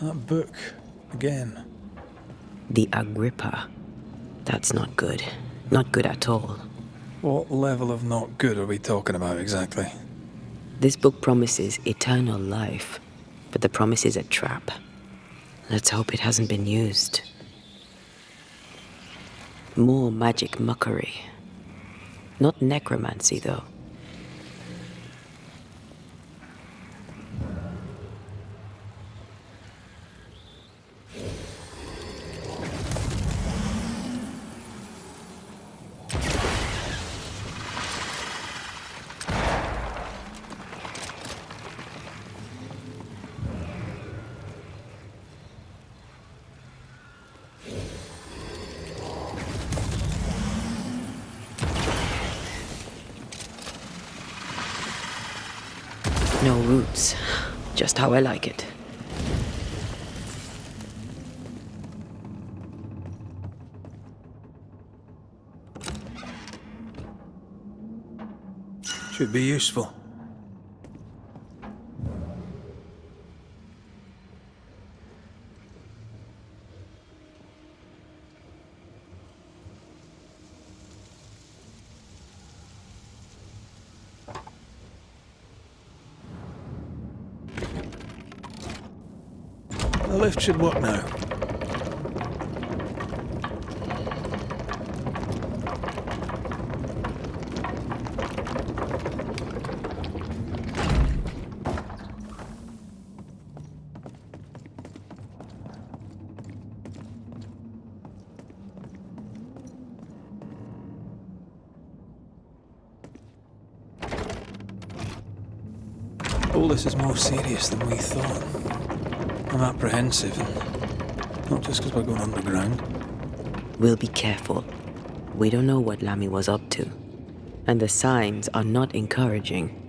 That book, again. The Agrippa. That's not good. Not good at all. What level of not good are we talking about exactly? This book promises eternal life, but the promise is a trap. Let's hope it hasn't been used. More magic muckery. Not necromancy, though. No roots. Just how I like it. Should be useful. The lift should work now. All this is more serious than we thought. I'm apprehensive, and not just because we're going underground. We'll be careful. We don't know what Lammy was up to, and the signs are not encouraging.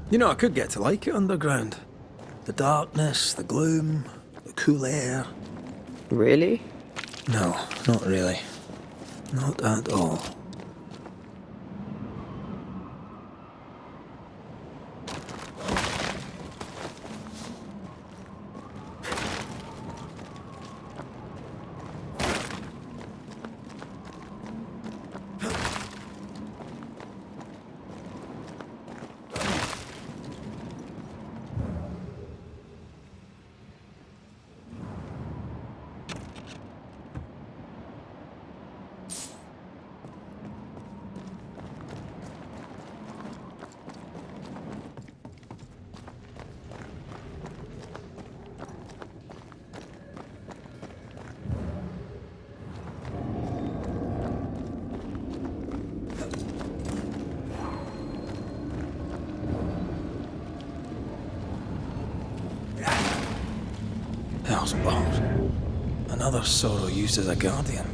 You know, I could get to like it underground. The darkness, the gloom, the cool air. Really? No, not really. Not at all. Hell's balls. Another sorrow used as a guardian.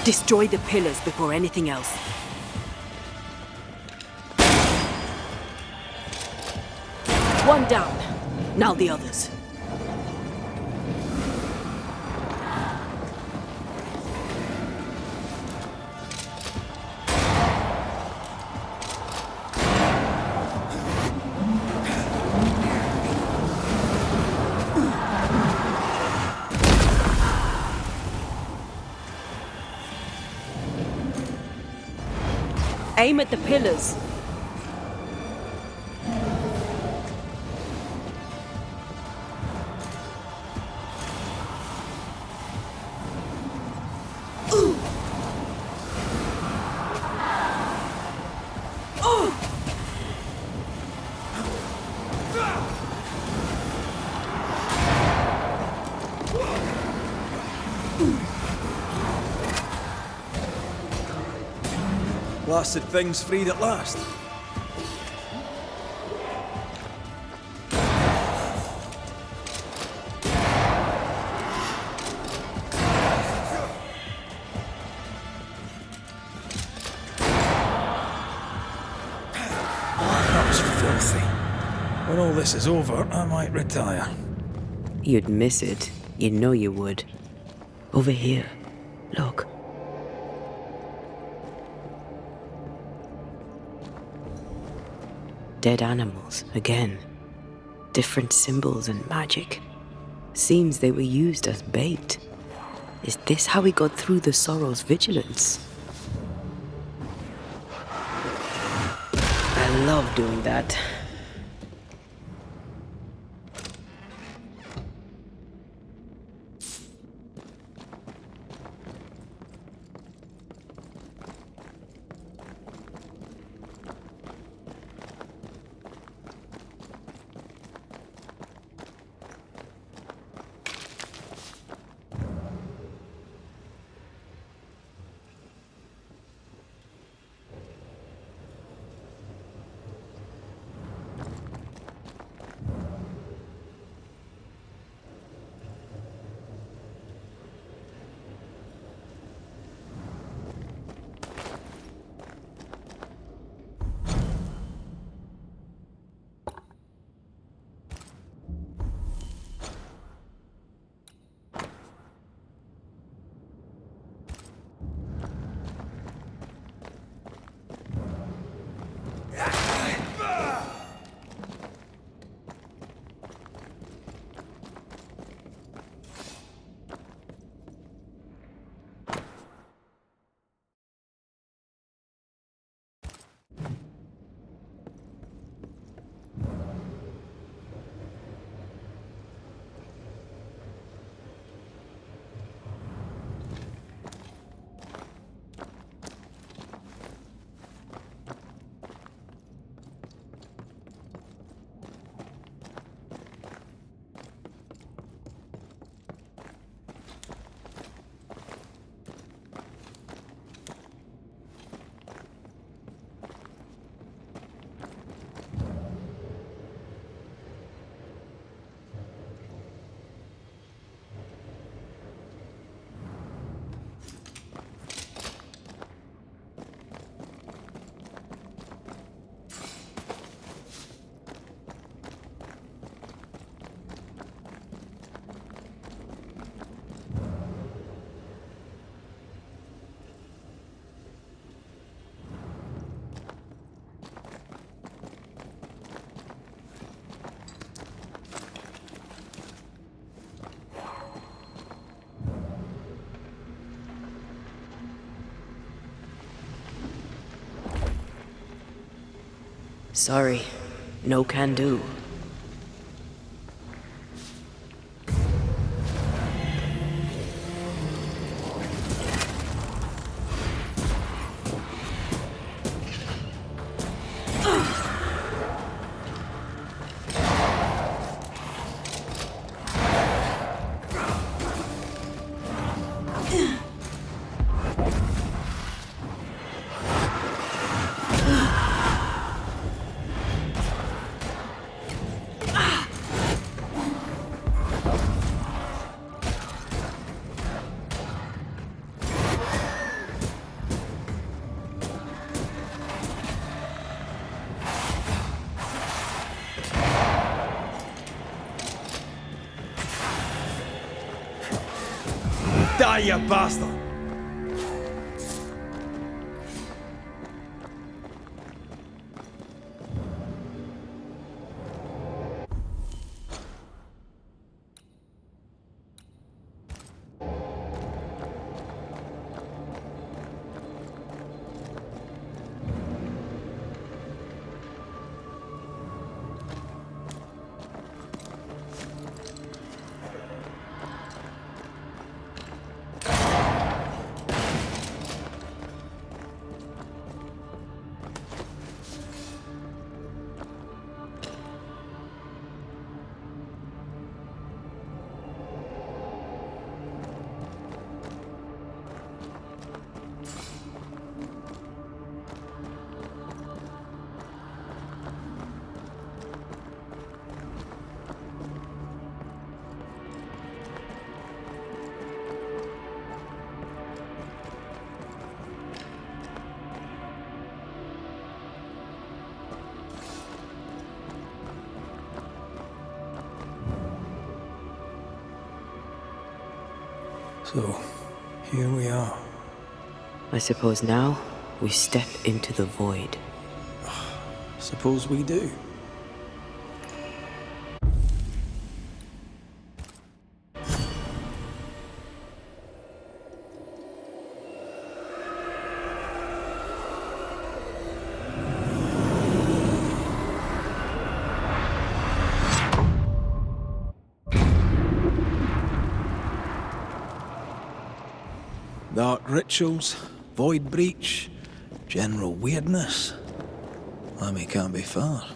Destroy the pillars before anything else. One down. Now the others. Aim at the pillars. Blasted thing's freed at last. That was filthy. When all this is over, I might retire. You'd miss it. You know you would. Over here. Look. Dead animals, again. Different symbols and magic. Seems they were used as bait. Is this how we got through the Sorrow's vigilance? I love doing that. Sorry, no can do. Die, you bastard! So, here we are. I suppose now we step into the void. Suppose we do. Dark rituals, void breach, general weirdness. Lemmy can't be far.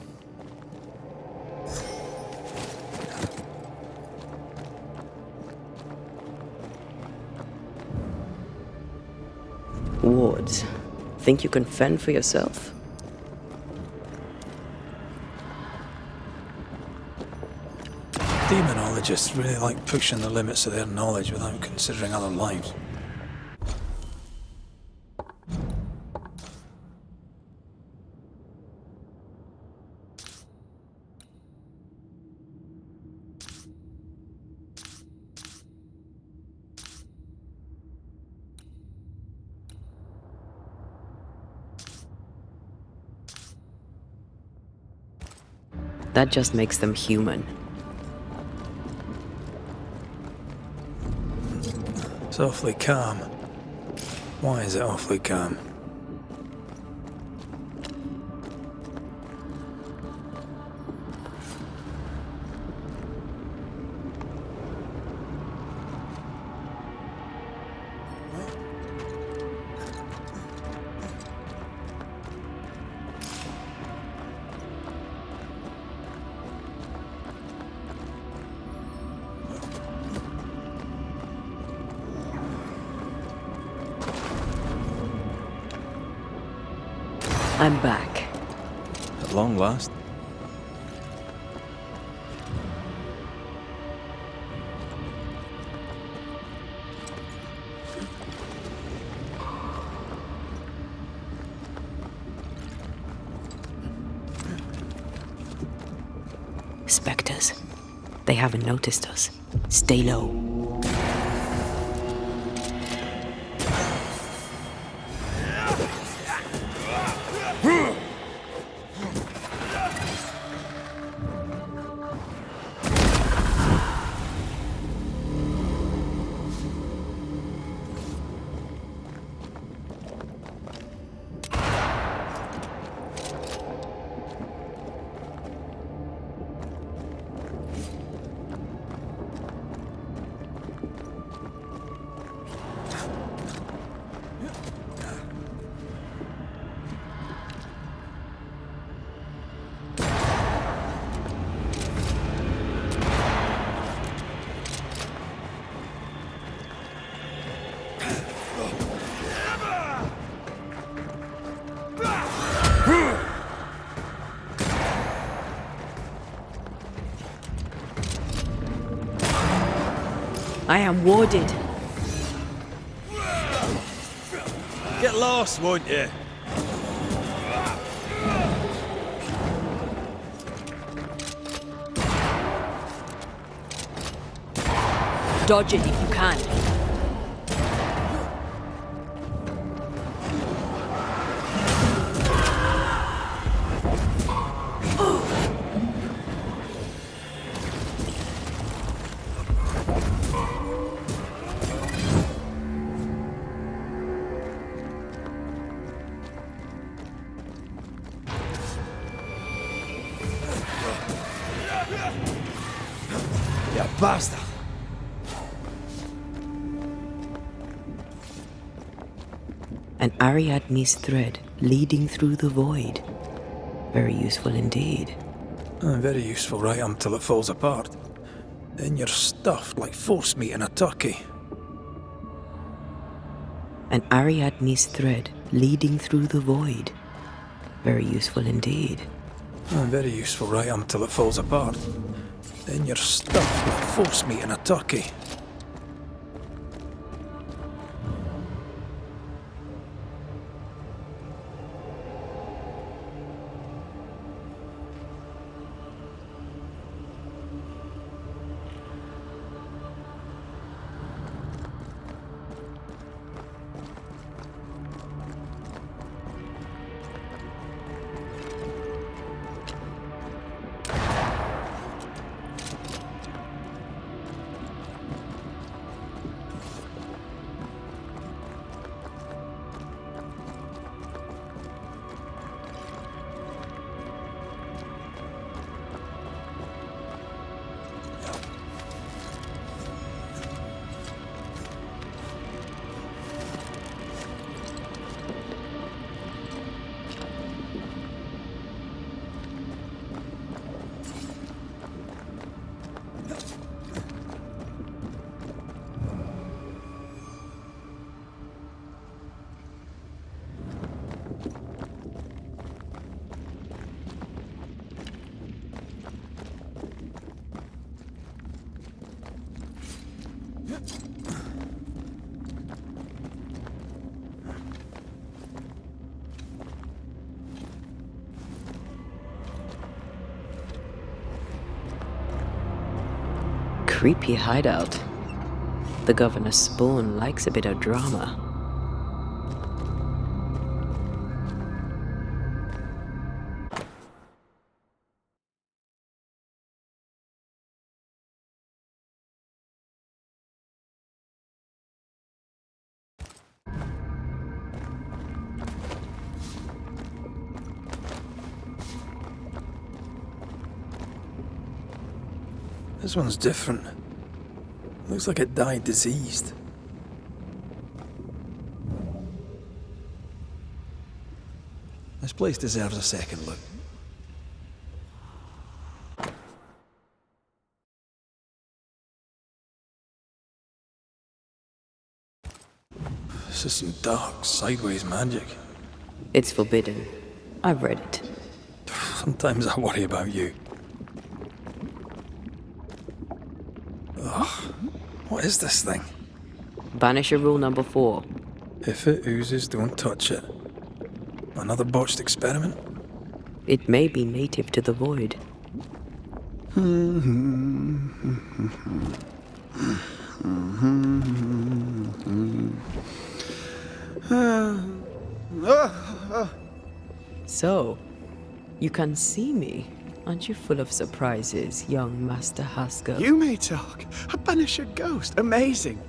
Wards, think you can fend for yourself? Demonologists really like pushing the limits of their knowledge without considering other lives. That just makes them human. It's awfully calm. Why is it awfully calm? I'm back. At long last. Spectres. They haven't noticed us. Stay low. I am warded. Get lost, won't you? Dodge it if you can. Bastard! An Ariadne's thread leading through the void. Very useful indeed. Very useful right until it falls apart. Then you're stuffed like force meat in a turkey. An Ariadne's thread leading through the void. Very useful indeed. Very useful right until it falls apart. Then you're stuffed like force meat in a turkey. Creepy hideout. The governor's spawn likes a bit of drama. This one's different. Looks like it died diseased. This place deserves a second look. This is some dark, sideways magic. It's forbidden. I've read it. Sometimes I worry about you. Ugh. What is this thing? Banisher rule number 4. If it oozes, don't touch it. Another botched experiment? It may be native to the void. So, you can see me. Aren't you full of surprises, young Master Haskell? You may talk. A Banisher ghost. Amazing.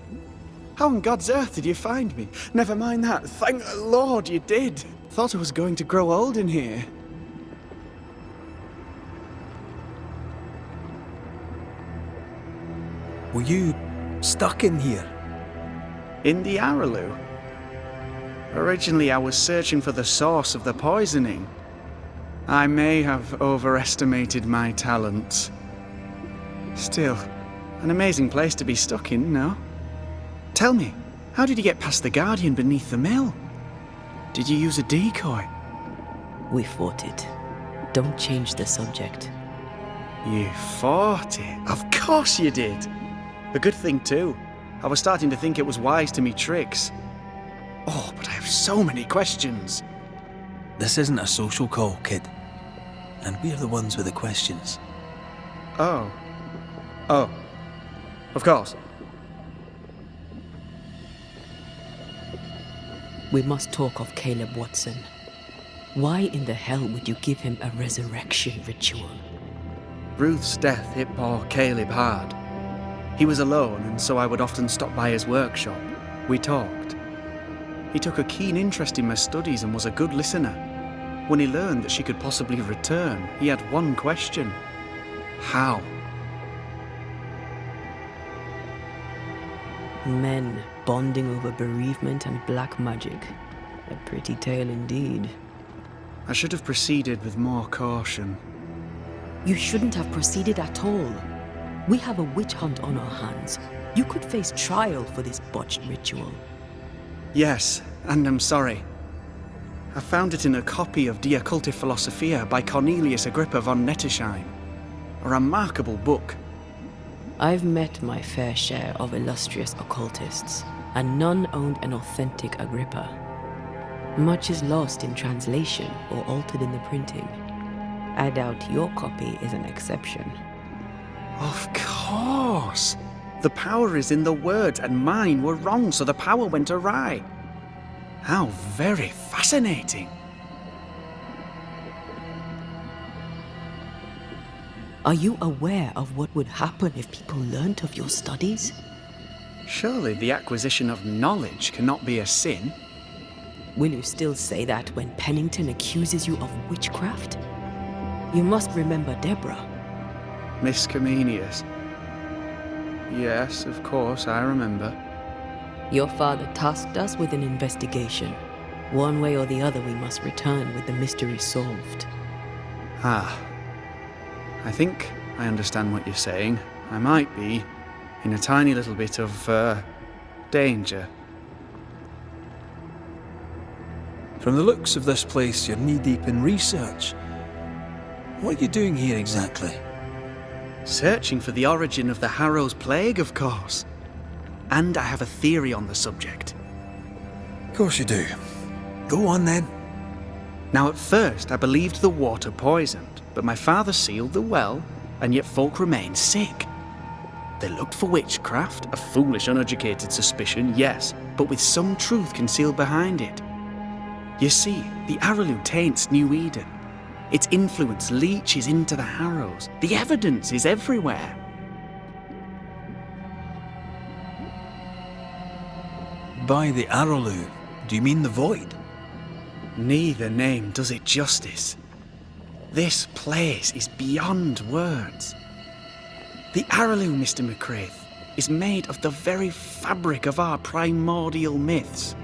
How on God's earth did you find me? Never mind that. Thank the Lord you did. Thought I was going to grow old in here. Were you stuck in here? In the Araloo? Originally, I was searching for the source of the poisoning. I may have overestimated my talents. Still, an amazing place to be stuck in, no? Tell me, how did you get past the Guardian beneath the mill? Did you use a decoy? We fought it. Don't change the subject. You fought it? Of course you did! A good thing too. I was starting to think it was wise to me tricks. Oh, but I have so many questions. This isn't a social call, kid. And we're the ones with the questions. Oh. Oh. Of course. We must talk of Caleb Watson. Why in the hell would you give him a resurrection ritual? Ruth's death hit poor Caleb hard. He was alone, and so I would often stop by his workshop. We talked. He took a keen interest in my studies and was a good listener. When he learned that she could possibly return, he had one question. How? Men bonding over bereavement and black magic. A pretty tale indeed. I should have proceeded with more caution. You shouldn't have proceeded at all. We have a witch hunt on our hands. You could face trial for this botched ritual. Yes, and I'm sorry. I found it in a copy of De Occulti Philosophia by Cornelius Agrippa von Nettesheim. A remarkable book. I've met my fair share of illustrious occultists, and none owned an authentic Agrippa. Much is lost in translation or altered in the printing. I doubt your copy is an exception. Of course! The power is in the words, and mine were wrong, so the power went awry. How very fascinating! Are you aware of what would happen if people learnt of your studies? Surely the acquisition of knowledge cannot be a sin. Will you still say that when Pennington accuses you of witchcraft? You must remember Deborah. Miss Comenius. Yes, of course, I remember. Your father tasked us with an investigation. One way or the other, we must return with the mystery solved. Ah. I think I understand what you're saying. I might be in a tiny little bit of, danger. From the looks of this place, you're knee-deep in research. What are you doing here exactly? Searching for the origin of the Harrow's Plague, of course. And I have a theory on the subject. Of course you do. Go on then. Now, at first, I believed the water poisoned, but my father sealed the well, and yet folk remained sick. They looked for witchcraft, a foolish, uneducated suspicion, yes, but with some truth concealed behind it. You see, the Araloo taints New Eden. Its influence leaches into the Harrows. The evidence is everywhere. By the Araloo, do you mean the Void? Neither name does it justice. This place is beyond words. The Araloo, Mr. McCraith, is made of the very fabric of our primordial myths.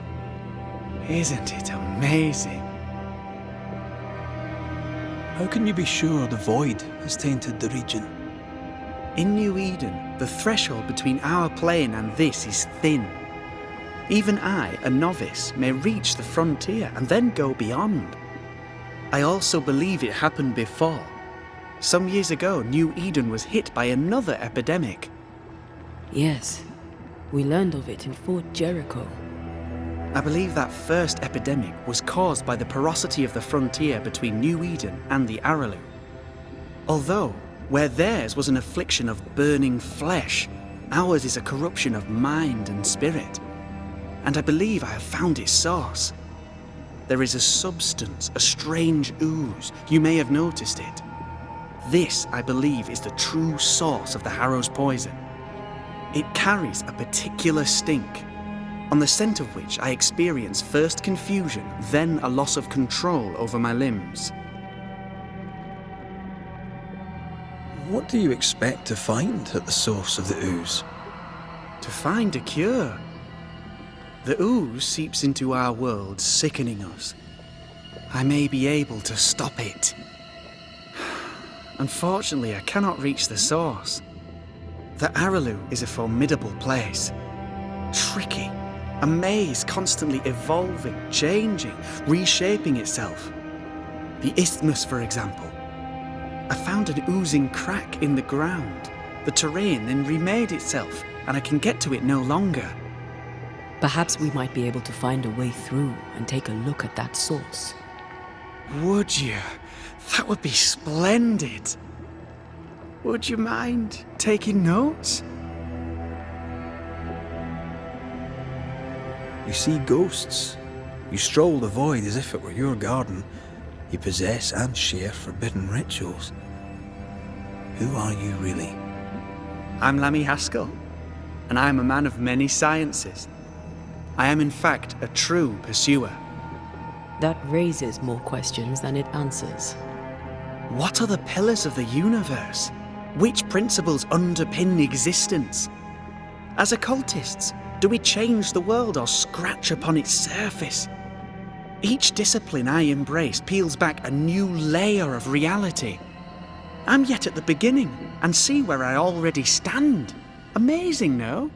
Isn't it amazing? How can you be sure the Void has tainted the region? In New Eden, the threshold between our plane and this is thin. Even I, a novice, may reach the frontier and then go beyond. I also believe it happened before. Some years ago, New Eden was hit by another epidemic. Yes, we learned of it in Fort Jericho. I believe that first epidemic was caused by the porosity of the frontier between New Eden and the Araloo. Although, where theirs was an affliction of burning flesh, ours is a corruption of mind and spirit. And I believe I have found its source. There is a substance, a strange ooze. You may have noticed it. This, I believe, is the true source of the Harrow's poison. It carries a particular stink, on the scent of which I experience first confusion, then a loss of control over my limbs. What do you expect to find at the source of the ooze? To find a cure. The ooze seeps into our world, sickening us. I may be able to stop it. Unfortunately, I cannot reach the source. The Araloo is a formidable place. Tricky. A maze constantly evolving, changing, reshaping itself. The isthmus, for example. I found an oozing crack in the ground. The terrain then remade itself, and I can get to it no longer. Perhaps we might be able to find a way through and take a look at that source. Would you? That would be splendid. Would you mind taking notes? You see ghosts. You stroll the Void as if it were your garden. You possess and share forbidden rituals. Who are you really? I'm Lammy Haskell, and I am a man of many sciences. I am in fact a true pursuer. That raises more questions than it answers. What are the pillars of the universe? Which principles underpin existence? As occultists, Do we change the world or scratch upon its surface? Each discipline I embrace peels back a new layer of reality. I'm yet at the beginning and see where I already stand. Amazing, no?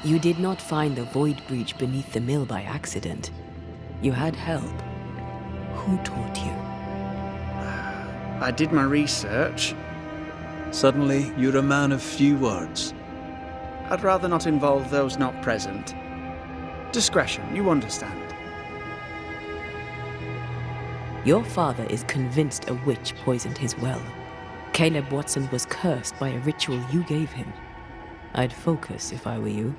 You did not find the void breach beneath the mill by accident. You had help. Who taught you? I did my research. Suddenly, you're a man of few words. I'd rather not involve those not present. Discretion, you understand. Your father is convinced a witch poisoned his well. Caleb Watson was cursed by a ritual you gave him. I'd focus if I were you.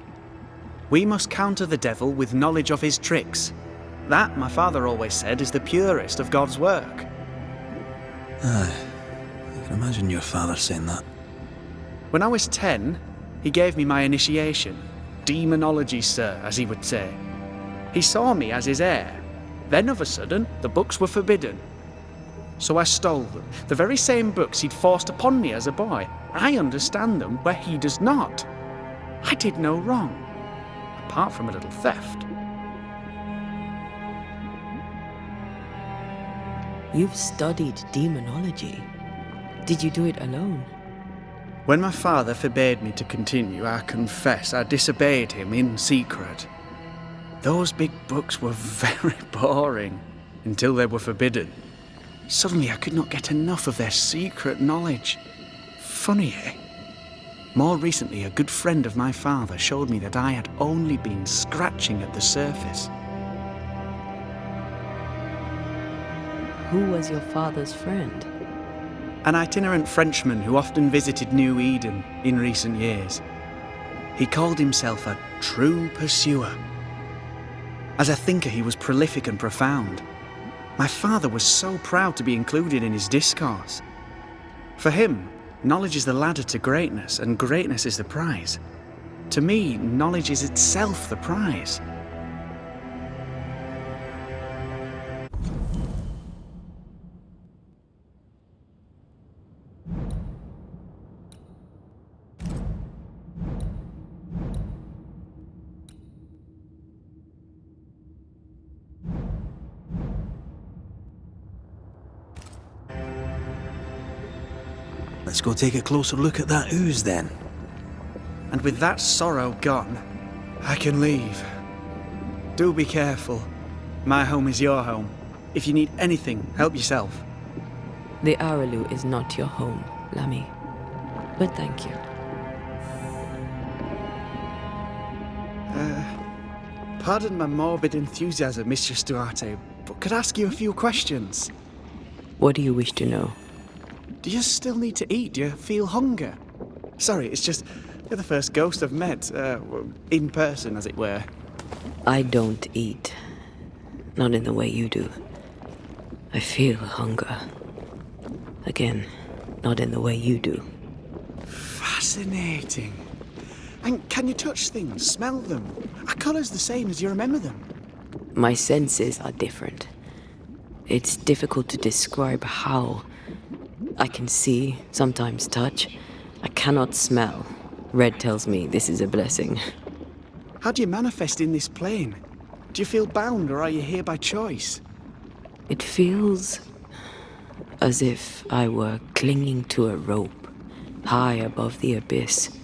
We must counter the devil with knowledge of his tricks. That, my father always said, is the purest of God's work. Aye, I can imagine your father saying that. When I was 10, he gave me my initiation. Demonology, sir, as he would say. He saw me as his heir. Then, of a sudden, the books were forbidden. So I stole them, the very same books he'd forced upon me as a boy. I understand them where he does not. I did no wrong, apart from a little theft. You've studied demonology. Did you do it alone? When my father forbade me to continue, I confess I disobeyed him in secret. Those big books were very boring until they were forbidden. Suddenly I could not get enough of their secret knowledge. Funny, eh? More recently, a good friend of my father showed me that I had only been scratching at the surface. Who was your father's friend? An itinerant Frenchman who often visited New Eden in recent years. He called himself a true pursuer. As a thinker, he was prolific and profound. My father was so proud to be included in his discourse. For him, knowledge is the ladder to greatness, and greatness is the prize. To me, knowledge is itself the prize. Let's go take a closer look at that ooze then. And with that sorrow gone, I can leave. Do be careful. My home is your home. If you need anything, help yourself. The Araloo is not your home, Lammy. But thank you. Pardon my morbid enthusiasm, Mistress Duarte, but could I ask you a few questions? What do you wish to know? Do you still need to eat? Do you feel hunger? Sorry, it's just, you're the first ghost I've met, in person, as it were. I don't eat. Not in the way you do. I feel hunger. Again, not in the way you do. Fascinating. And can you touch things, smell them? Are colours the same as you remember them? My senses are different. It's difficult to describe how. I can see, sometimes touch. I cannot smell. Red tells me this is a blessing. How do you manifest in this plane? Do you feel bound, or are you here by choice? It feels as if I were clinging to a rope, high above the abyss.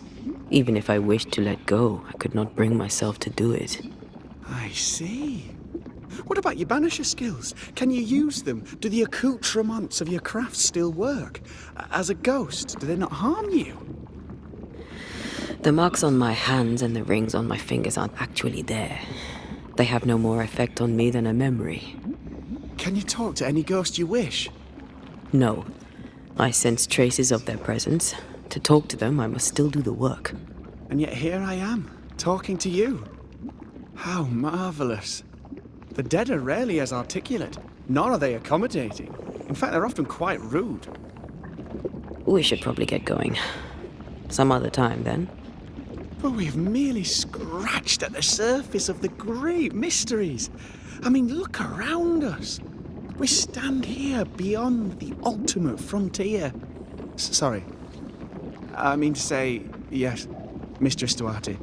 Even if I wished to let go, I could not bring myself to do it. I see. What about your Banisher skills? Can you use them? Do the accoutrements of your craft still work? As a ghost, do they not harm you? The marks on my hands and the rings on my fingers aren't actually there. They have no more effect on me than a memory. Can you talk to any ghost you wish? No. I sense traces of their presence. To talk to them, I must still do the work. And yet here I am, talking to you. How marvellous. The dead are rarely as articulate, nor are they accommodating. In fact, they're often quite rude. We should probably get going. Some other time, then. But we've merely scratched at the surface of the great mysteries. I mean, look around us. We stand here beyond the ultimate frontier. Sorry, I mean to say, yes, Mistress Duarte.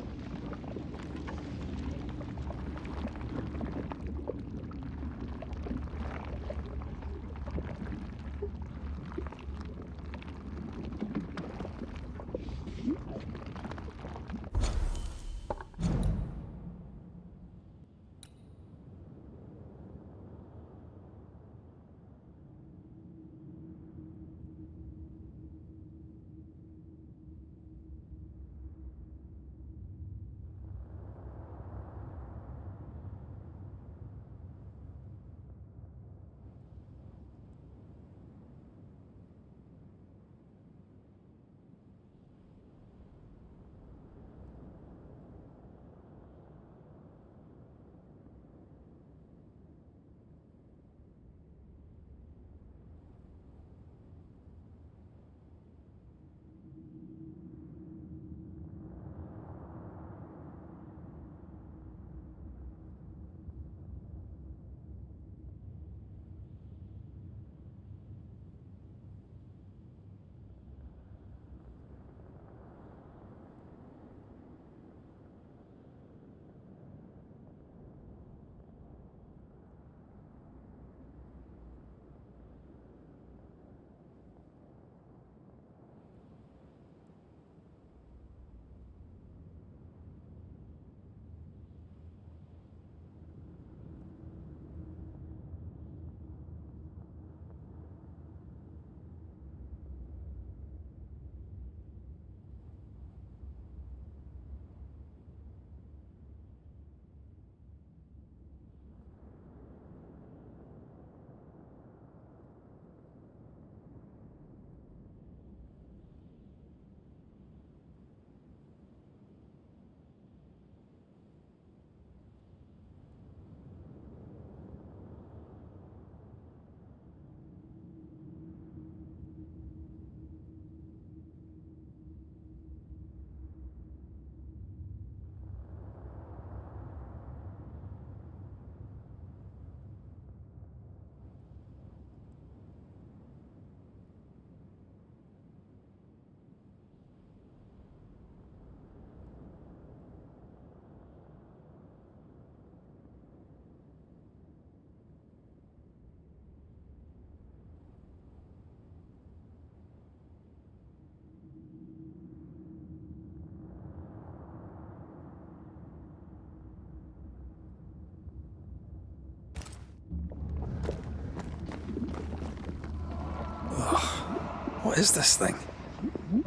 What is this thing?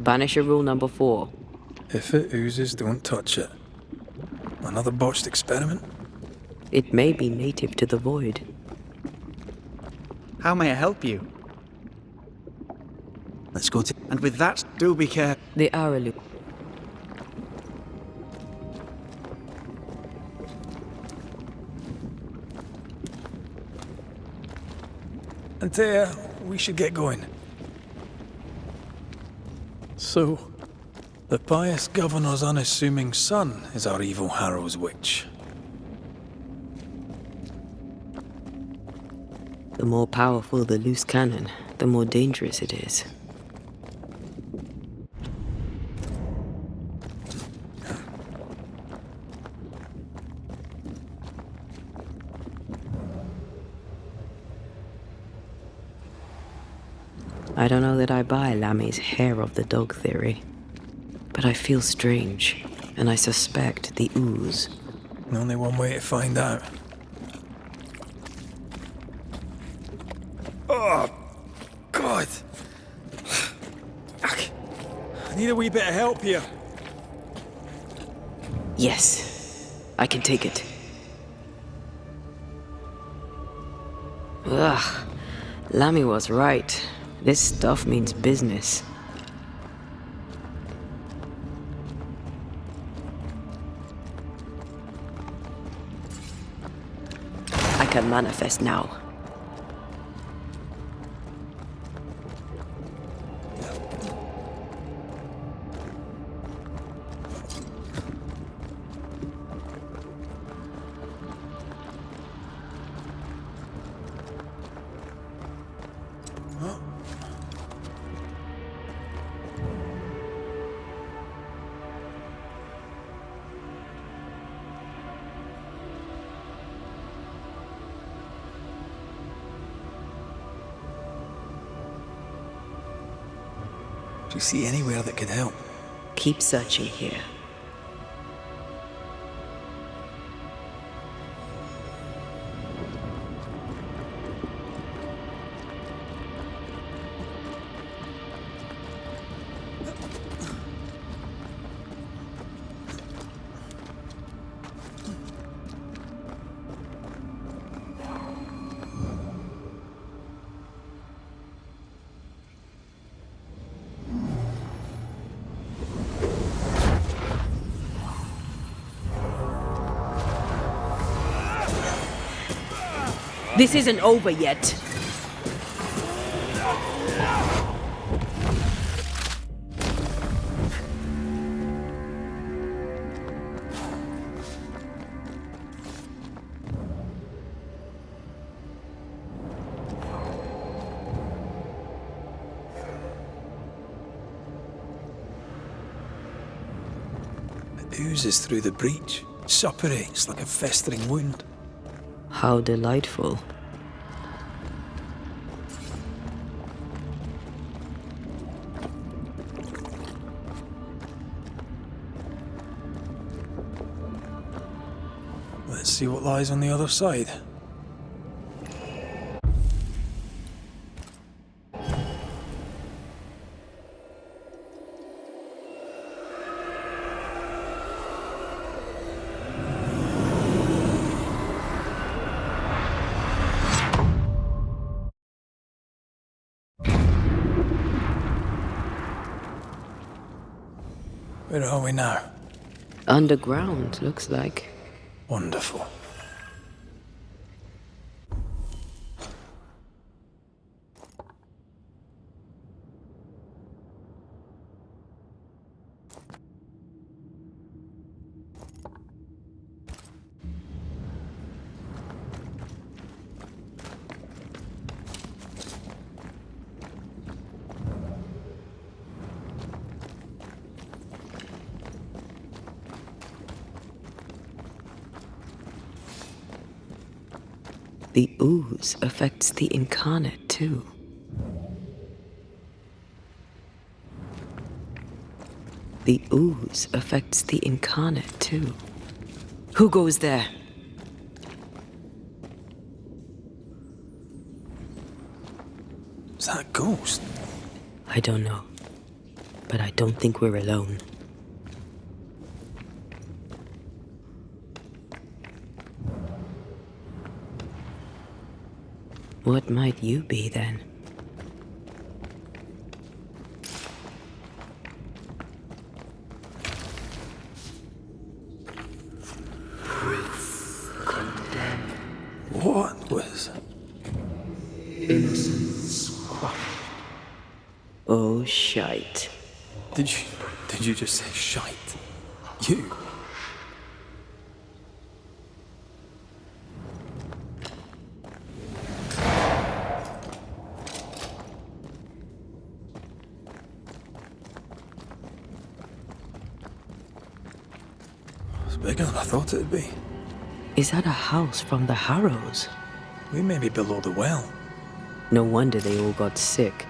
Banisher rule number 4. If it oozes, don't touch it. Another botched experiment? It may be native to the void. How may I help you? Let's go to... And with that, do be careful. The Aralu. Antea, we should get going. So, the pious governor's unassuming son is our evil Harrow's witch. The more powerful the loose cannon, the more dangerous it is. I don't know that I buy Lammy's hair of the dog theory, but I feel strange, and I suspect the ooze. Only one way to find out. Oh, God! I need a wee bit of help here. Yes, I can take it. Ugh, Lammy was right. This stuff means business. I can manifest now. Do you see anywhere that could help? Keep searching here. This isn't over yet. It oozes through the breach, suppurates like a festering wound. How delightful. Let's see what lies on the other side. Where are we now? Underground, looks like. Wonderful. The ooze affects the incarnate too. The ooze affects the incarnate too. Who goes there? Is that a ghost? I don't know. But I don't think we're alone. What might you be then? What was... Oh, shite. Did you just say shite? You? It's bigger than I thought it'd be. Is that a house from the Harrows? We may be below the well. No wonder they all got sick.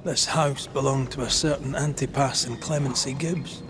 This house belonged to a certain Antipas and Clemency Gibbs.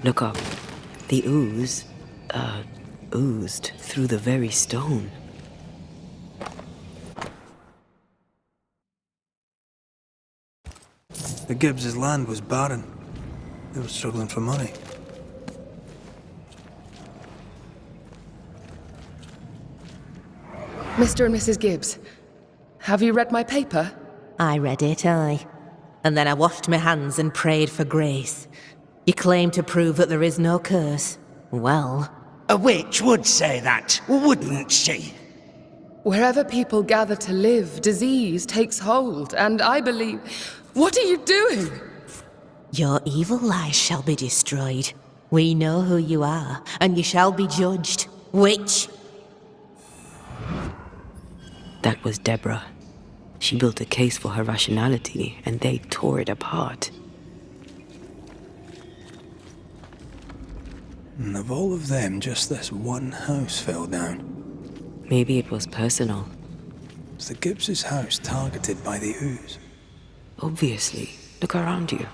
Look up. The ooze, oozed through the very stone. The Gibbs' land was barren. They were struggling for money. Mr. and Mrs. Gibbs, have you read my paper? I read it, aye. And then I washed my hands and prayed for grace. You claim to prove that there is no curse. Well, A witch would say that, wouldn't she? Wherever people gather to live, disease takes hold, and I believe... What are you doing? your evil lies shall be destroyed. We know who you are, and you shall be judged. Witch! That was Deborah. She built a case for her rationality, and they tore it apart. And of all of them, just this one house fell down. Maybe it was personal. Was the Gibbs' house targeted by the ooze? Obviously. Look around you.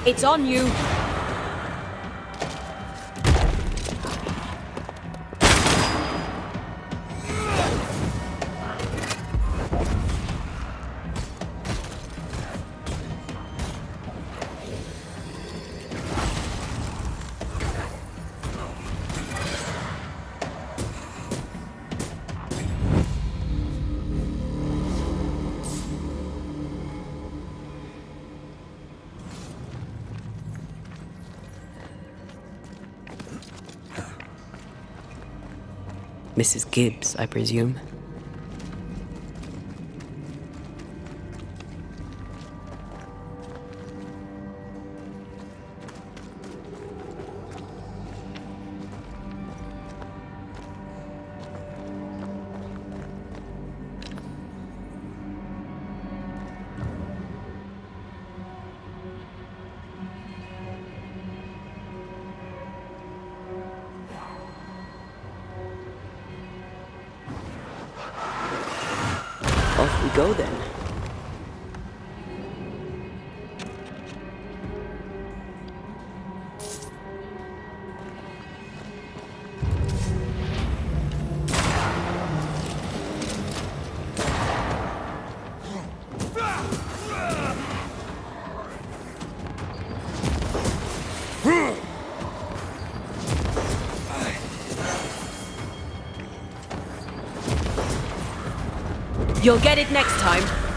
It's on you. Mrs. Gibbs, I presume. Off we go then. You'll get it next time.